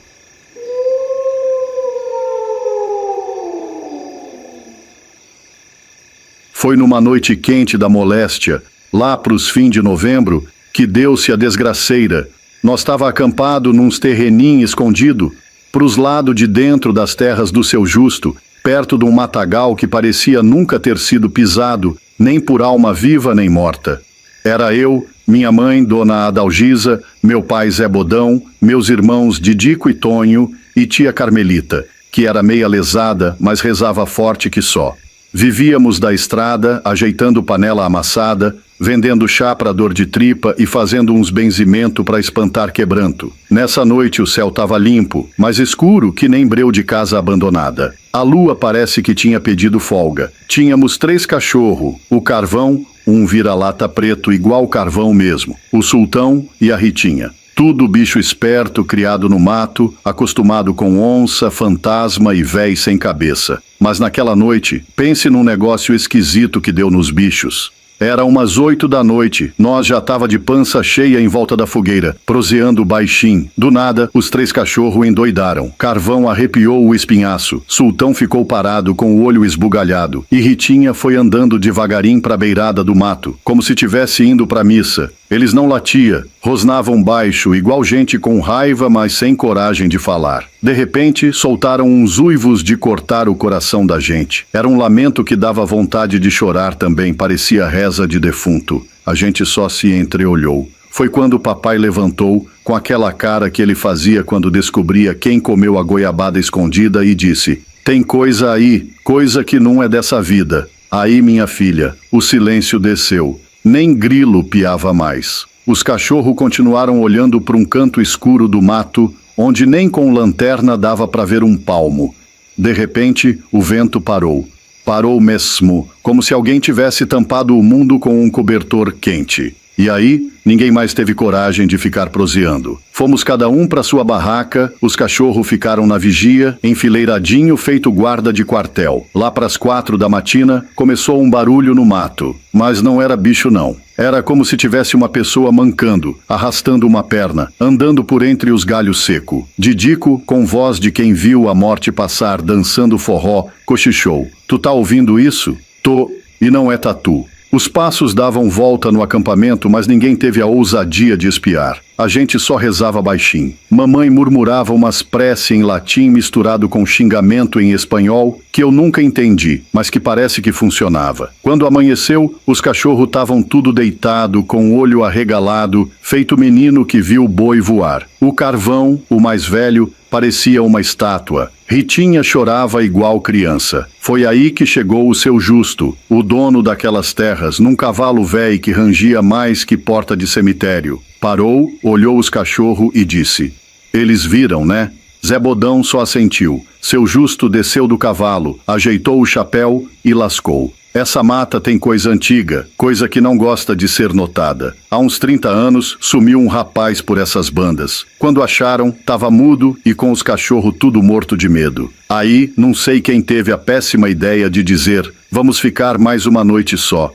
Foi numa noite quente da moléstia, lá pros fins de novembro, que deu-se a desgraceira. Nós tava acampado nuns terreninhos escondido, pros lados de dentro das terras do seu Justo, perto de um matagal que parecia nunca ter sido pisado, nem por alma viva nem morta. Era eu, minha mãe, Dona Adalgisa, meu pai Zé Bodão, meus irmãos Didico e Tonho e tia Carmelita, que era meia lesada, mas rezava forte que só. Vivíamos da estrada, ajeitando panela amassada, vendendo chá para dor de tripa e fazendo uns benzimento para espantar quebranto. Nessa noite o céu estava limpo, mas escuro que nem breu de casa abandonada. A lua parece que tinha pedido folga. Tínhamos 3 cachorros, o Carvão, um vira-lata preto igual carvão mesmo, o Sultão e a Ritinha. Tudo bicho esperto, criado no mato, acostumado com onça, fantasma e véi sem cabeça. Mas naquela noite, pense num negócio esquisito que deu nos bichos. Era umas 8 da noite, nós já tava de pança cheia em volta da fogueira, proseando baixinho. Do nada, os 3 cachorros endoidaram. Carvão arrepiou o espinhaço, Sultão ficou parado com o olho esbugalhado, e Ritinha foi andando devagarinho pra beirada do mato, como se tivesse indo pra missa. Eles não latia, rosnavam baixo, igual gente com raiva, mas sem coragem de falar. De repente, soltaram uns uivos de cortar o coração da gente. Era um lamento que dava vontade de chorar também, parecia reza de defunto. A gente só se entreolhou. Foi quando o papai levantou, com aquela cara que ele fazia quando descobria quem comeu a goiabada escondida, e disse: "Tem coisa aí, coisa que não é dessa vida." Aí, minha filha, o silêncio desceu. Nem grilo piava mais. Os cachorros continuaram olhando para um canto escuro do mato, onde nem com lanterna dava para ver um palmo. De repente, o vento parou. Parou mesmo, como se alguém tivesse tampado o mundo com um cobertor quente. E aí, ninguém mais teve coragem de ficar proseando. Fomos cada um para sua barraca, os cachorros ficaram na vigia, enfileiradinho feito guarda de quartel. Lá pras 4 da matina, começou um barulho no mato. Mas não era bicho não. Era como se tivesse uma pessoa mancando, arrastando uma perna, andando por entre os galhos secos. Didico, com voz de quem viu a morte passar dançando forró, cochichou: "Tu tá ouvindo isso?" "Tô, e não é tatu." Os passos davam volta no acampamento, mas ninguém teve a ousadia de espiar. A gente só rezava baixinho. Mamãe murmurava umas preces em latim misturado com xingamento em espanhol, que eu nunca entendi, mas que parece que funcionava. Quando amanheceu, os cachorros estavam tudo deitado, com o olho arregalado, feito menino que viu o boi voar. O Carvão, o mais velho, parecia uma estátua. Ritinha chorava igual criança. Foi aí que chegou o seu Justo, o dono daquelas terras, num cavalo velho que rangia mais que porta de cemitério. Parou, olhou os cachorros e disse: "Eles viram, né?" Zé Bodão só assentiu. Seu Justo desceu do cavalo, ajeitou o chapéu e lascou. Essa mata tem coisa antiga, coisa que não gosta de ser notada. Há uns 30 anos, sumiu um rapaz por essas bandas. Quando acharam, tava mudo e com os cachorros tudo morto de medo. Aí, não sei quem teve a péssima ideia de dizer: "Vamos ficar mais uma noite só."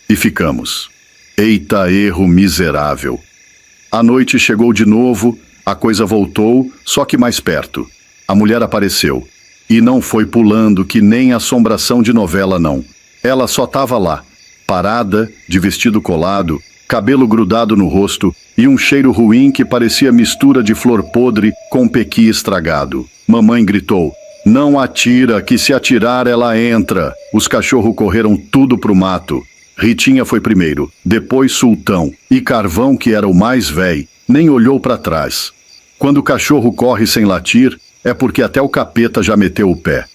E ficamos. Eita erro miserável. A noite chegou de novo, a coisa voltou, só que mais perto. A mulher apareceu. E não foi pulando que nem assombração de novela, não. Ela só estava lá, parada, de vestido colado, cabelo grudado no rosto e um cheiro ruim que parecia mistura de flor podre com pequi estragado. Mamãe gritou: "Não atira, que se atirar ela entra." Os cachorros correram tudo pro mato. Ritinha foi primeiro, depois Sultão, e Carvão, que era o mais velho, nem olhou para trás. Quando o cachorro corre sem latir, é porque até o capeta já meteu o pé.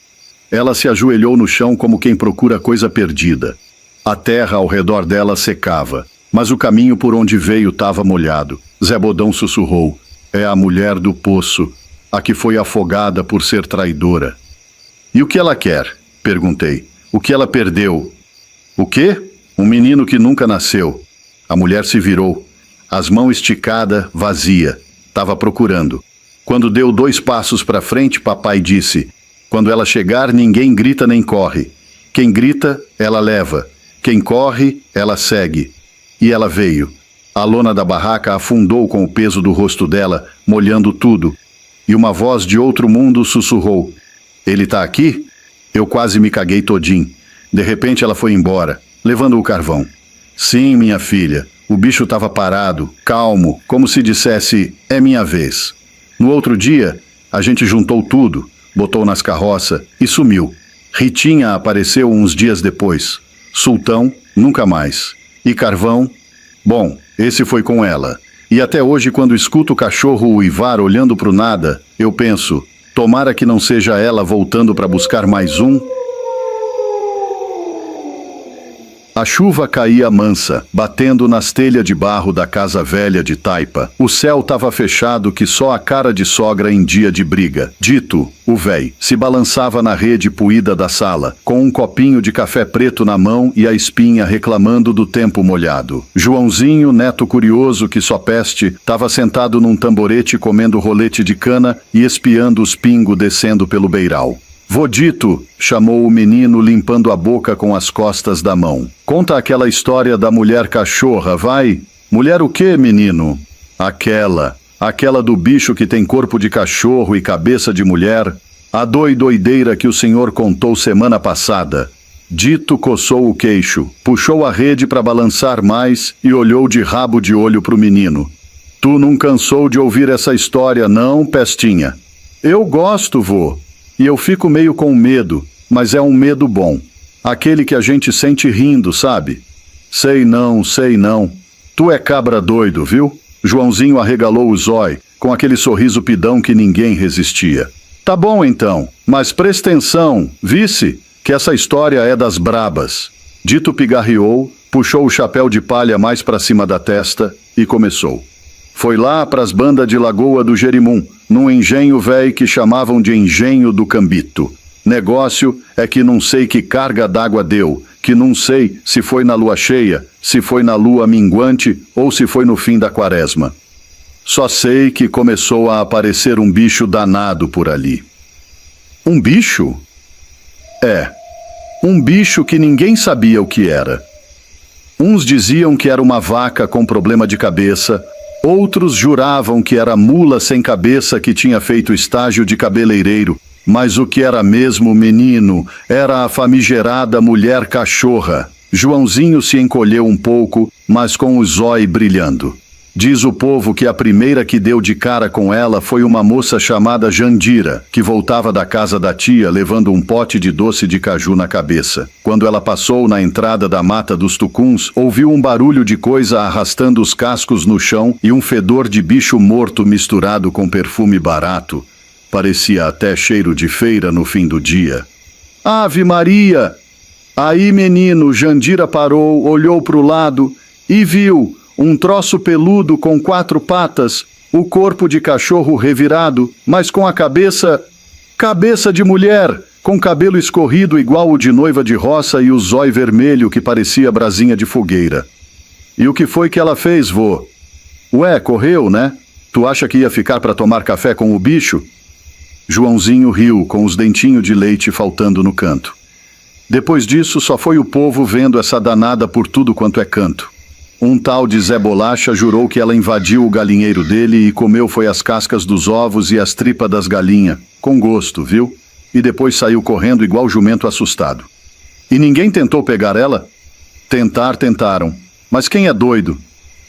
Ela se ajoelhou no chão como quem procura coisa perdida. A terra ao redor dela secava, mas o caminho por onde veio estava molhado. Zé Bodão sussurrou: "É a mulher do poço, a que foi afogada por ser traidora." "E o que ela quer?" perguntei. "O que ela perdeu?" "O quê?" "Um menino que nunca nasceu." A mulher se virou, as mãos esticadas, vazia. Estava procurando. Quando deu 2 passos para frente, papai disse: "Quando ela chegar, ninguém grita nem corre. Quem grita, ela leva. Quem corre, ela segue." E ela veio. A lona da barraca afundou com o peso do rosto dela, molhando tudo. E uma voz de outro mundo sussurrou: "Ele tá aqui?" Eu quase me caguei todinho. De repente ela foi embora, levando o Carvão. "Sim, minha filha." O bicho estava parado, calmo, como se dissesse: "É minha vez." No outro dia, a gente juntou tudo, botou nas carroças e sumiu. Ritinha apareceu uns dias depois. Sultão, nunca mais. E Carvão? Bom, esse foi com ela. E até hoje, quando escuto o cachorro uivar olhando pro nada, eu penso, tomara que não seja ela voltando para buscar mais um. A chuva caía mansa, batendo nas telhas de barro da casa velha de taipa. O céu estava fechado que só a cara de sogra em dia de briga. Dito, o véi, se balançava na rede puída da sala, com um copinho de café preto na mão e a espinha reclamando do tempo molhado. Joãozinho, neto curioso que só peste, estava sentado num tamborete comendo rolete de cana e espiando os pingos descendo pelo beiral. Vô Dito, chamou o menino limpando a boca com as costas da mão. Conta aquela história da mulher cachorra, vai? Mulher o quê, menino? Aquela do bicho que tem corpo de cachorro e cabeça de mulher. A doideira que o senhor contou semana passada. Dito coçou o queixo, puxou a rede para balançar mais e olhou de rabo de olho pro menino. Tu não cansou de ouvir essa história, não, pestinha? Eu gosto, vô. E eu fico meio com medo, mas é um medo bom. Aquele que a gente sente rindo, sabe? Sei não. Tu é cabra doido, viu? Joãozinho arregalou o zói, com aquele sorriso pidão que ninguém resistia. Tá bom então, mas presta atenção, vice, que essa história é das brabas. Dito pigarreou, puxou o chapéu de palha mais pra cima da testa e começou. Foi lá pras bandas de Lagoa do Jerimum, num engenho véi que chamavam de Engenho do Cambito. Negócio é que não sei que carga d'água deu, que não sei se foi na lua cheia, se foi na lua minguante ou se foi no fim da quaresma. Só sei que começou a aparecer um bicho danado por ali. Um bicho? É, um bicho que ninguém sabia o que era. Uns diziam que era uma vaca com problema de cabeça, outros juravam que era mula sem cabeça que tinha feito estágio de cabeleireiro, mas o que era mesmo, menino, era a famigerada mulher cachorra. Joãozinho se encolheu um pouco, mas com o zóio brilhando. Diz o povo que a primeira que deu de cara com ela foi uma moça chamada Jandira, que voltava da casa da tia levando um pote de doce de caju na cabeça. Quando ela passou na entrada da mata dos tucuns, ouviu um barulho de coisa arrastando os cascos no chão e um fedor de bicho morto misturado com perfume barato. Parecia até cheiro de feira no fim do dia. Ave Maria! Aí, menino, Jandira parou, olhou pro lado e viu um troço peludo com 4 patas, o corpo de cachorro revirado, mas com a cabeça de mulher, com cabelo escorrido igual o de noiva de roça e o zóio vermelho que parecia brasinha de fogueira. E o que foi que ela fez, vô? Ué, correu, né? Tu acha que ia ficar para tomar café com o bicho? Joãozinho riu, com os dentinhos de leite faltando no canto. Depois disso, só foi o povo vendo essa danada por tudo quanto é canto. Um tal de Zé Bolacha jurou que ela invadiu o galinheiro dele e comeu foi as cascas dos ovos e as tripas das galinhas, com gosto, viu? E depois saiu correndo igual jumento assustado. E ninguém tentou pegar ela? Tentaram. Mas quem é doido?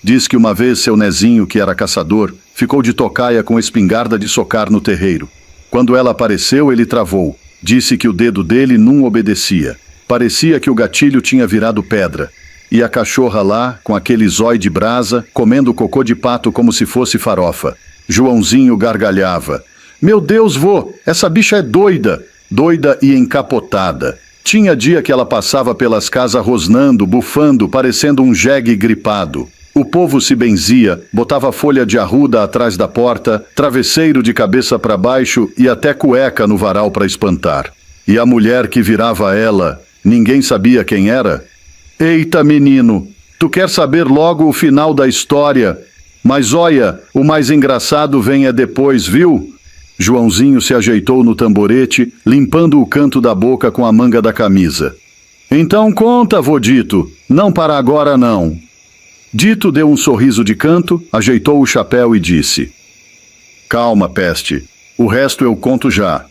Diz que uma vez seu nezinho, que era caçador, ficou de tocaia com espingarda de socar no terreiro. Quando ela apareceu, ele travou. Disse que o dedo dele não obedecia. Parecia que o gatilho tinha virado pedra. E a cachorra lá, com aquele zóio de brasa, comendo cocô de pato como se fosse farofa. Joãozinho gargalhava. Meu Deus, vô, essa bicha é doida e encapotada. Tinha dia que ela passava pelas casas rosnando, bufando, parecendo um jegue gripado. O povo se benzia, botava folha de arruda atrás da porta, travesseiro de cabeça para baixo e até cueca no varal para espantar. E a mulher que virava ela, ninguém sabia quem era? Eita, menino, tu quer saber logo o final da história, mas olha, o mais engraçado vem depois, viu? Joãozinho se ajeitou no tamborete, limpando o canto da boca com a manga da camisa. Então conta, vô Dito, não para agora não. Dito deu um sorriso de canto, ajeitou o chapéu e disse: Calma, peste, o resto eu conto já,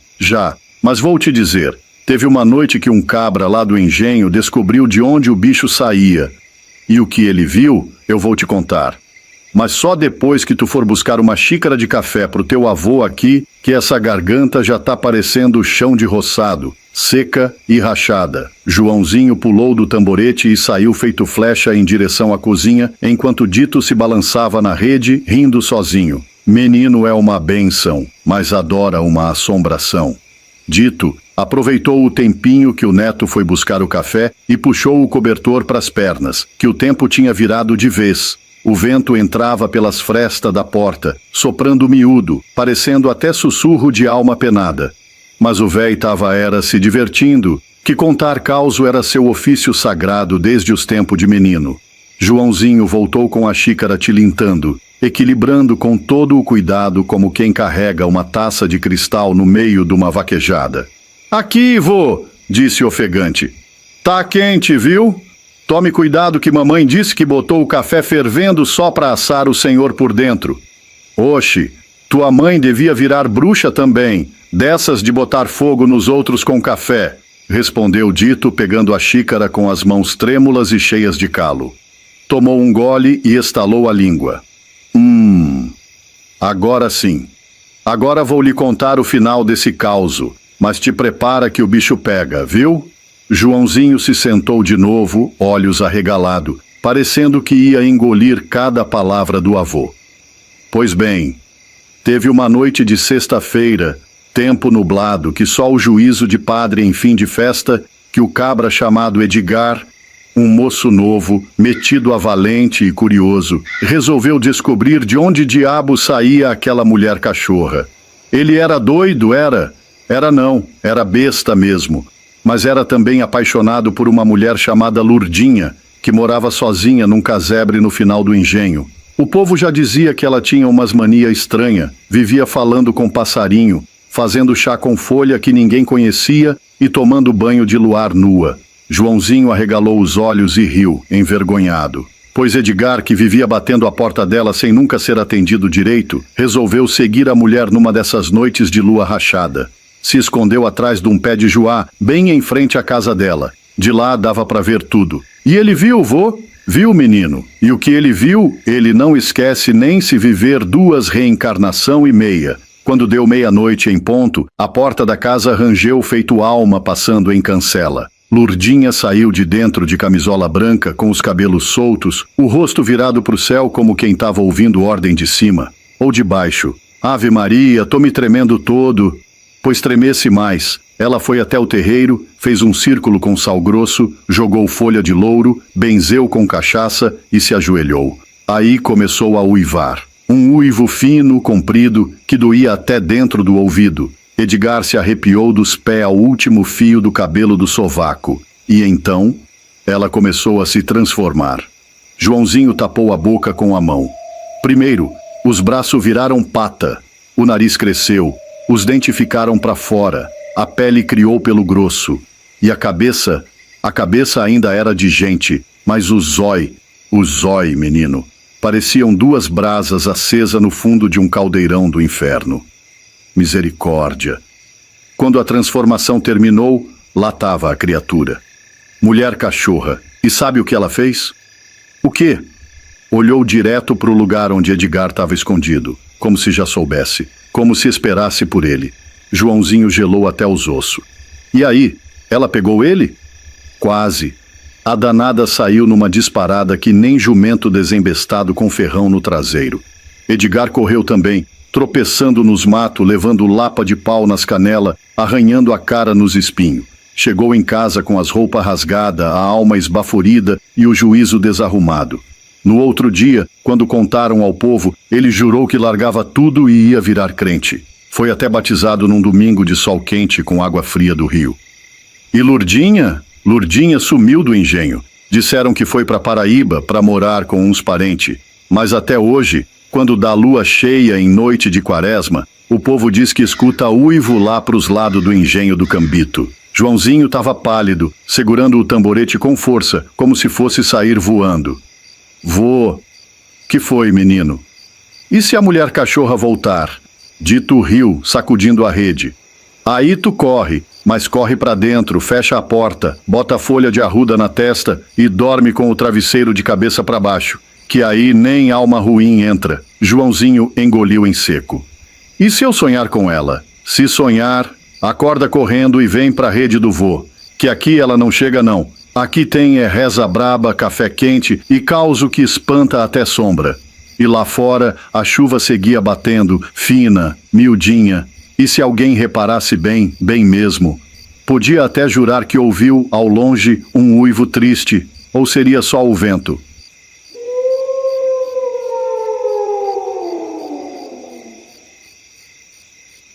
mas vou te dizer. Teve uma noite que um cabra lá do engenho descobriu de onde o bicho saía. E o que ele viu, eu vou te contar. mas só depois que tu for buscar uma xícara de café pro teu avô aqui, que essa garganta já tá parecendo o chão de roçado, seca e rachada. Joãozinho pulou do tamborete e saiu feito flecha em direção à cozinha, enquanto Dito se balançava na rede, rindo sozinho. Menino é uma bênção, mas adora uma assombração. Dito aproveitou o tempinho que o neto foi buscar o café e puxou o cobertor para as pernas, que o tempo tinha virado de vez. O vento entrava pelas frestas da porta, soprando miúdo, parecendo até sussurro de alma penada. Mas o véi tava se divertindo, que contar causo era seu ofício sagrado desde os tempos de menino. Joãozinho voltou com a xícara tilintando, equilibrando com todo o cuidado como quem carrega uma taça de cristal no meio de uma vaquejada. "Aqui, vô", disse ofegante. "Tá quente, viu? Tome cuidado que mamãe disse que botou o café fervendo só para assar o senhor por dentro." "Oxe, tua mãe devia virar bruxa também, dessas de botar fogo nos outros com café", respondeu Dito, pegando a xícara com as mãos trêmulas e cheias de calo. Tomou um gole e estalou a língua. Agora sim. Agora vou lhe contar o final desse causo, mas te prepara que o bicho pega, viu?" Joãozinho se sentou de novo, olhos arregalados, parecendo que ia engolir cada palavra do avô. "Pois bem, teve uma noite de sexta-feira, tempo nublado, que só o juízo de padre em fim de festa, que o cabra chamado Edgar, um moço novo, metido a valente e curioso, resolveu descobrir de onde diabo saía aquela mulher cachorra. Ele era doido, era? Era não, era besta mesmo. Mas era também apaixonado por uma mulher chamada Lurdinha, que morava sozinha num casebre no final do engenho. O povo já dizia que ela tinha umas manias estranhas, vivia falando com passarinho, fazendo chá com folha que ninguém conhecia e tomando banho de luar nua. Joãozinho arregalou os olhos e riu, envergonhado. Pois Edgar, que vivia batendo a porta dela sem nunca ser atendido direito, resolveu seguir a mulher numa dessas noites de lua rachada. Se escondeu atrás de um pé de joá, bem em frente à casa dela. De lá dava para ver tudo. E ele viu, vô? Viu, menino. E o que ele viu, ele não esquece nem se viver 2 reencarnação e meia. Quando deu meia-noite em ponto, a porta da casa rangeu feito alma passando em cancela. Lurdinha saiu de dentro de camisola branca, com os cabelos soltos, o rosto virado para o céu como quem estava ouvindo ordem de cima. Ou de baixo. "Ave Maria, tô me tremendo todo." Pois tremesse mais. Ela foi até o terreiro, fez um círculo com sal grosso, jogou folha de louro, benzeu com cachaça e se ajoelhou. Aí começou a uivar. Um uivo fino, comprido, que doía até dentro do ouvido. Edgar se arrepiou dos pés ao último fio do cabelo do sovaco. E então, ela começou a se transformar. Joãozinho tapou a boca com a mão. Primeiro, os braços viraram pata. O nariz cresceu. Os dentes ficaram para fora, a pele criou pelo grosso. E a cabeça ainda era de gente, mas o zói, menino, pareciam 2 brasas acesas no fundo de um caldeirão do inferno. Misericórdia. Quando a transformação terminou, lá estava a criatura. Mulher cachorra. E sabe o que ela fez? O quê? Olhou direto para o lugar onde Edgar estava escondido, como se já soubesse. Como se esperasse por ele. Joãozinho gelou até os ossos. E aí, ela pegou ele? Quase. A danada saiu numa disparada que nem jumento desembestado com ferrão no traseiro. Edgar correu também, tropeçando nos matos, levando lapa de pau nas canelas, arranhando a cara nos espinhos. Chegou em casa com as roupas rasgadas, a alma esbaforida e o juízo desarrumado. No outro dia, quando contaram ao povo, ele jurou que largava tudo e ia virar crente. Foi até batizado num domingo de sol quente com água fria do rio. E Lurdinha? Lurdinha sumiu do engenho. Disseram que foi para Paraíba para morar com uns parentes. Mas até hoje, quando dá lua cheia em noite de quaresma, o povo diz que escuta uivo lá pros lados do engenho do Cambito. Joãozinho estava pálido, segurando o tamborete com força, como se fosse sair voando. Vô, que foi, menino? E se a mulher cachorra voltar? Dito riu, sacudindo a rede. Aí tu corre, mas corre pra dentro, fecha a porta, bota a folha de arruda na testa e dorme com o travesseiro de cabeça para baixo, que aí nem alma ruim entra. Joãozinho engoliu em seco. E se eu sonhar com ela? Se sonhar, acorda correndo e vem pra rede do vô, que aqui ela não chega não. Aqui tem reza braba, café quente e causo que espanta até sombra. E lá fora a chuva seguia batendo, fina, miudinha. E se alguém reparasse bem, bem mesmo, podia até jurar que ouviu, ao longe, um uivo triste, ou seria só o vento.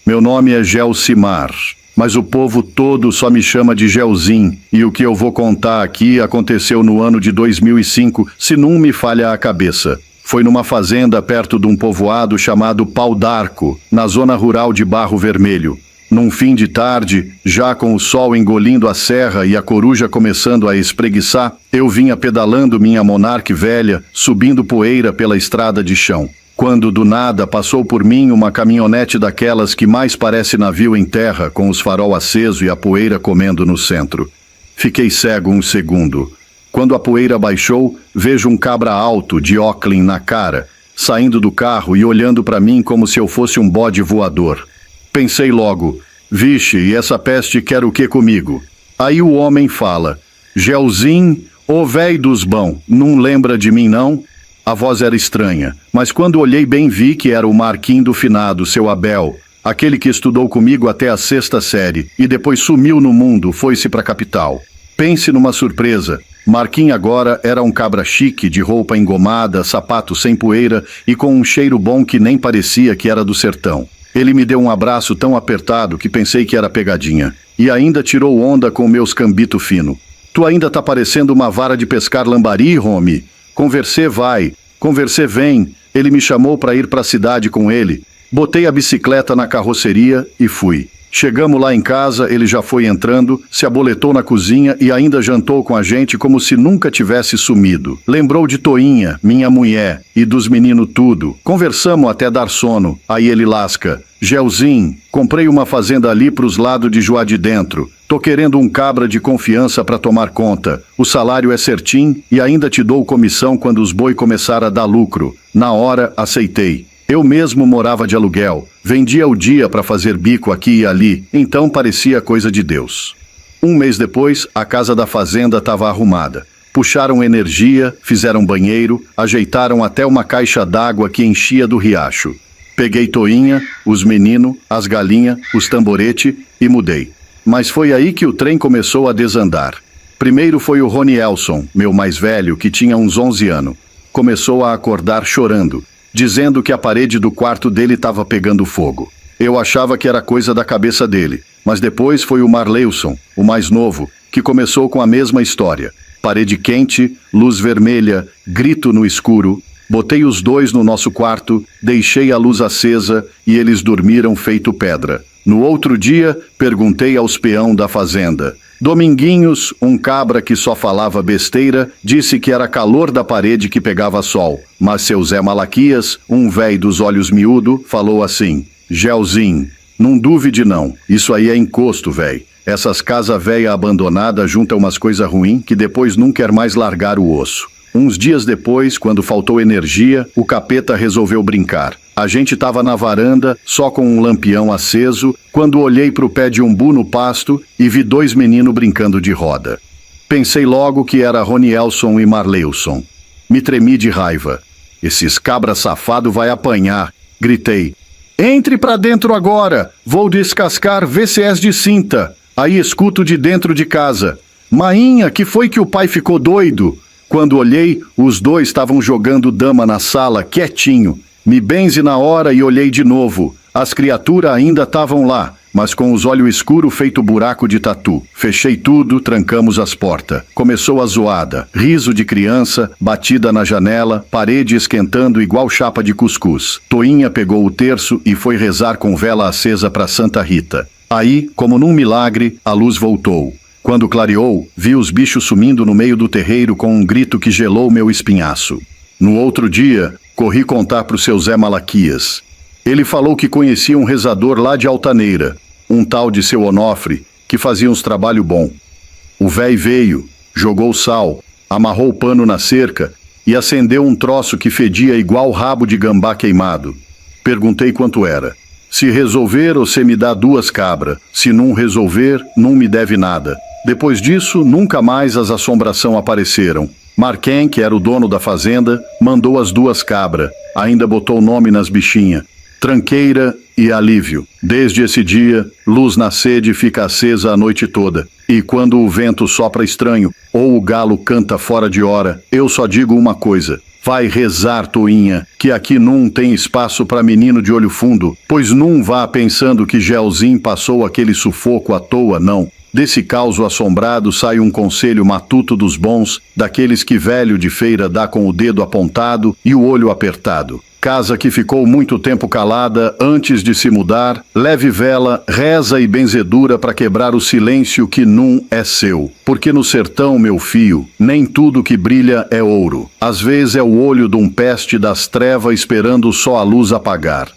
Meu nome é Gelsimar, mas o povo todo só me chama de Gelzim, e o que eu vou contar aqui aconteceu no ano de 2005, se não me falha a cabeça. Foi numa fazenda perto de um povoado chamado Pau d'Arco, na zona rural de Barro Vermelho. Num fim de tarde, já com o sol engolindo a serra e a coruja começando a espreguiçar, eu vinha pedalando minha Monarch velha, subindo poeira pela estrada de chão. Quando do nada passou por mim uma caminhonete daquelas que mais parece navio em terra, com os farol aceso e a poeira comendo no centro. Fiquei cego um segundo. Quando a poeira baixou, vejo um cabra alto, de óculos na cara, saindo do carro e olhando para mim como se eu fosse um bode voador. Pensei logo, vixe, e essa peste quer o que comigo? Aí o homem fala, Gelzim, ô véi dos bão, não lembra de mim não? A voz era estranha, mas quando olhei bem vi que era o Marquinho do finado, seu Abel, aquele que estudou comigo até a 6ª série e depois sumiu no mundo, foi-se para a capital. Pense numa surpresa, Marquinho agora era um cabra chique, de roupa engomada, sapato sem poeira e com um cheiro bom que nem parecia que era do sertão. Ele me deu um abraço tão apertado que pensei que era pegadinha. E ainda tirou onda com meus cambito fino. Tu ainda tá parecendo uma vara de pescar lambari, Romy? Conversê vai, conversê vem. Ele me chamou para ir para a cidade com ele. Botei a bicicleta na carroceria e fui. Chegamos lá em casa, ele já foi entrando, se aboletou na cozinha e ainda jantou com a gente como se nunca tivesse sumido. Lembrou de Toinha, minha mulher, e dos meninos tudo. Conversamos até dar sono. Aí ele lasca. Gelzim, comprei uma fazenda ali pros lados de Juá de Dentro. Tô querendo um cabra de confiança para tomar conta. O salário é certinho e ainda te dou comissão quando os boi começar a dar lucro. Na hora, aceitei. Eu mesmo morava de aluguel, vendia o dia para fazer bico aqui e ali, então parecia coisa de Deus. Um mês depois, a casa da fazenda estava arrumada. Puxaram energia, fizeram banheiro, ajeitaram até uma caixa d'água que enchia do riacho. Peguei Toinha, os meninos, as galinhas, os tamborete e mudei. Mas foi aí que o trem começou a desandar. Primeiro foi o Rony Elson, meu mais velho, que tinha uns 11 anos. Começou a acordar chorando, dizendo que a parede do quarto dele estava pegando fogo. Eu achava que era coisa da cabeça dele, mas depois foi o Marleilson, o mais novo, que começou com a mesma história. Parede quente, luz vermelha, grito no escuro. Botei os dois no nosso quarto, deixei a luz acesa e eles dormiram feito pedra. No outro dia, perguntei aos peão da fazenda. Dominguinhos, um cabra que só falava besteira, disse que era calor da parede que pegava sol. Mas seu Zé Malaquias, um véi dos olhos miúdo, falou assim, Gelzim, não duvide não, isso aí é encosto, véi. Essas casas véia abandonadas juntam umas coisas ruins que depois não quer mais largar o osso. Uns dias depois, quando faltou energia, o capeta resolveu brincar. A gente estava na varanda, só com um lampião aceso, quando olhei para o pé de umbu no pasto e vi dois meninos brincando de roda. Pensei logo que era Rony Elson e Marleilson. Me tremi de raiva. Esses cabra safado vai apanhar. Gritei. Entre pra dentro agora! Vou descascar VCS de cinta. Aí escuto de dentro de casa. Mainha, que foi que o pai ficou doido? Quando olhei, os dois estavam jogando dama na sala, quietinho. Me benze na hora e olhei de novo. As criaturas ainda estavam lá, mas com os olhos escuros feito buraco de tatu. Fechei tudo, trancamos as portas. Começou a zoada. Riso de criança, batida na janela, parede esquentando igual chapa de cuscuz. Toinha pegou o terço e foi rezar com vela acesa para Santa Rita. Aí, como num milagre, a luz voltou. Quando clareou, vi os bichos sumindo no meio do terreiro com um grito que gelou meu espinhaço. No outro dia, corri contar pro seu Zé Malaquias. Ele falou que conhecia um rezador lá de Altaneira, um tal de seu Onofre, que fazia uns trabalho bom. O véi veio, jogou sal, amarrou o pano na cerca e acendeu um troço que fedia igual rabo de gambá queimado. Perguntei quanto era. Se resolver, você me dá 2 cabras. Se não resolver, não me deve nada. Depois disso, nunca mais as assombração apareceram. Marquem, que era o dono da fazenda, mandou as 2 cabras. Ainda botou nome nas bichinhas. Tranqueira e Alívio. Desde esse dia, luz na sede fica acesa a noite toda. E quando o vento sopra estranho, ou o galo canta fora de hora, eu só digo uma coisa. Vai rezar, toinha, que aqui não tem espaço para menino de olho fundo, pois não vá pensando que Gelzinho passou aquele sufoco à toa, não. Desse causo assombrado sai um conselho matuto dos bons, daqueles que velho de feira dá com o dedo apontado e o olho apertado. Casa que ficou muito tempo calada antes de se mudar, leve vela, reza e benzedura para quebrar o silêncio que não é seu. Porque no sertão, meu filho, nem tudo que brilha é ouro. Às vezes é o olho de um peste das trevas esperando só a luz apagar.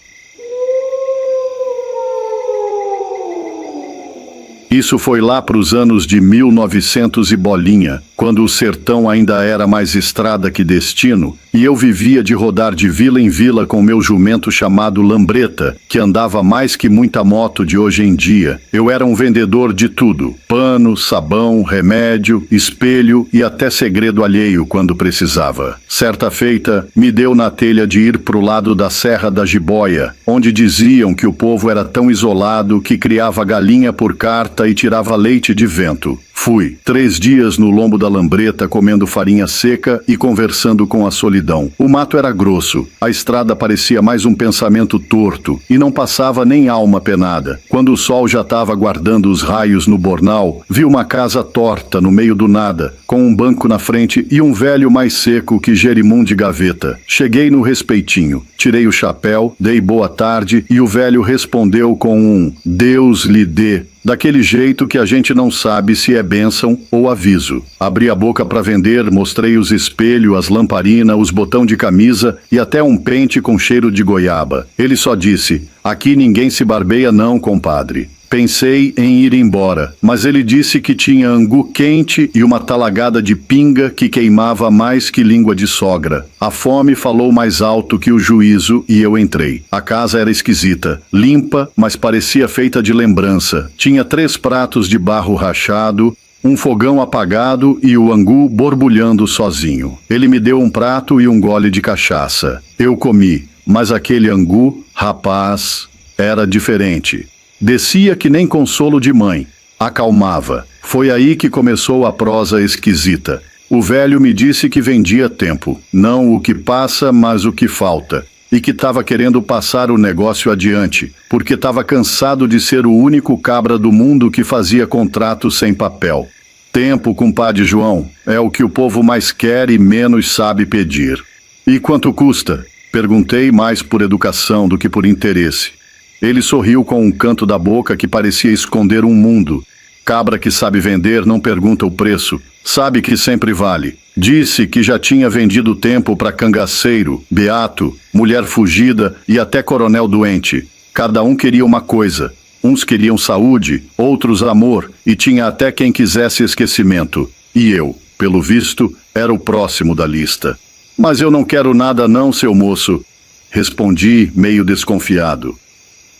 Isso foi lá para os anos de 1900 e bolinha, quando o sertão ainda era mais estrada que destino, e eu vivia de rodar de vila em vila com meu jumento chamado Lambreta, que andava mais que muita moto de hoje em dia. Eu era um vendedor de tudo: pano, sabão, remédio, espelho e até segredo alheio quando precisava. Certa feita, me deu na telha de ir pro lado da Serra da Jiboia, onde diziam que o povo era tão isolado que criava galinha por carta e tirava leite de vento. Fui 3 dias no lombo da Lambreta comendo farinha seca e conversando com a solidão. O mato era grosso, a estrada parecia mais um pensamento torto e não passava nem alma penada. Quando o sol já estava guardando os raios no bornal, vi uma casa torta no meio do nada, com um banco na frente e um velho mais seco que Jerimum de gaveta. Cheguei no respeitinho, tirei o chapéu, dei boa tarde e o velho respondeu com um "Deus lhe dê", daquele jeito que a gente não sabe se é bênção ou aviso. Abri a boca para vender, mostrei os espelhos, as lamparinas, os botão de camisa e até um pente com cheiro de goiaba. Ele só disse: "Aqui ninguém se barbeia não, compadre." Pensei em ir embora, mas ele disse que tinha angu quente e uma talagada de pinga que queimava mais que língua de sogra. A fome falou mais alto que o juízo e eu entrei. A casa era esquisita, limpa, mas parecia feita de lembrança. Tinha 3 pratos de barro rachado, um fogão apagado e o angu borbulhando sozinho. Ele me deu um prato e um gole de cachaça. Eu comi, mas aquele angu, rapaz, era diferente. Descia que nem consolo de mãe. Acalmava. Foi aí que começou a prosa esquisita. O velho me disse que vendia tempo. Não o que passa, mas o que falta. E que estava querendo passar o negócio adiante, porque estava cansado de ser o único cabra do mundo que fazia contrato sem papel. Tempo, compadre João, é o que o povo mais quer e menos sabe pedir. E quanto custa? Perguntei mais por educação do que por interesse. Ele sorriu com um canto da boca que parecia esconder um mundo. Cabra que sabe vender não pergunta o preço, sabe que sempre vale. Disse que já tinha vendido tempo para cangaceiro, beato, mulher fugida e até coronel doente. Cada um queria uma coisa. Uns queriam saúde, outros amor, e tinha até quem quisesse esquecimento. E eu, pelo visto, era o próximo da lista. Mas eu não quero nada não, seu moço, respondi meio desconfiado.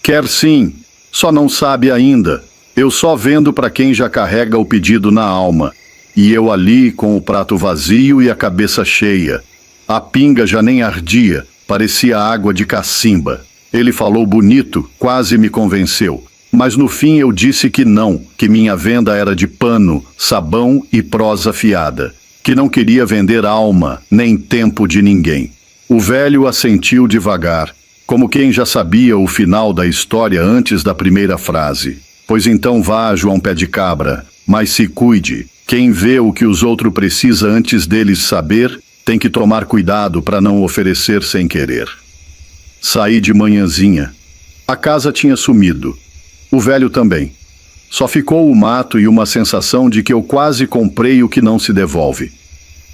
Quer sim, só não sabe ainda. Eu só vendo para quem já carrega o pedido na alma. E eu ali com o prato vazio e a cabeça cheia. A pinga já nem ardia, parecia água de cacimba. Ele falou bonito, quase me convenceu. Mas no fim eu disse que não, que minha venda era de pano, sabão e prosa fiada. Que não queria vender alma, nem tempo de ninguém. O velho assentiu devagar, como quem já sabia o final da história antes da primeira frase. Pois então vá, João Pé de Cabra, mas se cuide. Quem vê o que os outros precisa antes deles saber, tem que tomar cuidado para não oferecer sem querer. Saí de manhãzinha. A casa tinha sumido. O velho também. Só ficou o mato e uma sensação de que eu quase comprei o que não se devolve.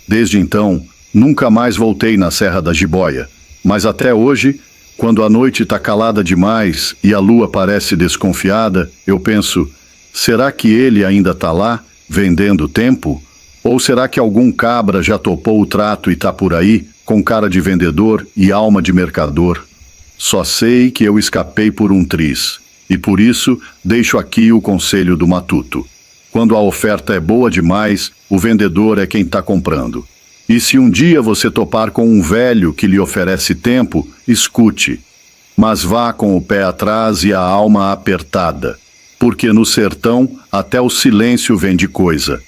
Desde então, nunca mais voltei na Serra da Jiboia. Mas até hoje, quando a noite está calada demais e a lua parece desconfiada, eu penso, será que ele ainda está lá, vendendo tempo? Ou será que algum cabra já topou o trato e tá por aí, com cara de vendedor e alma de mercador? Só sei que eu escapei por um triz, e por isso deixo aqui o conselho do matuto. Quando a oferta é boa demais, o vendedor é quem está comprando. E se um dia você topar com um velho que lhe oferece tempo, escute. Mas vá com o pé atrás e a alma apertada, porque no sertão até o silêncio vende coisa.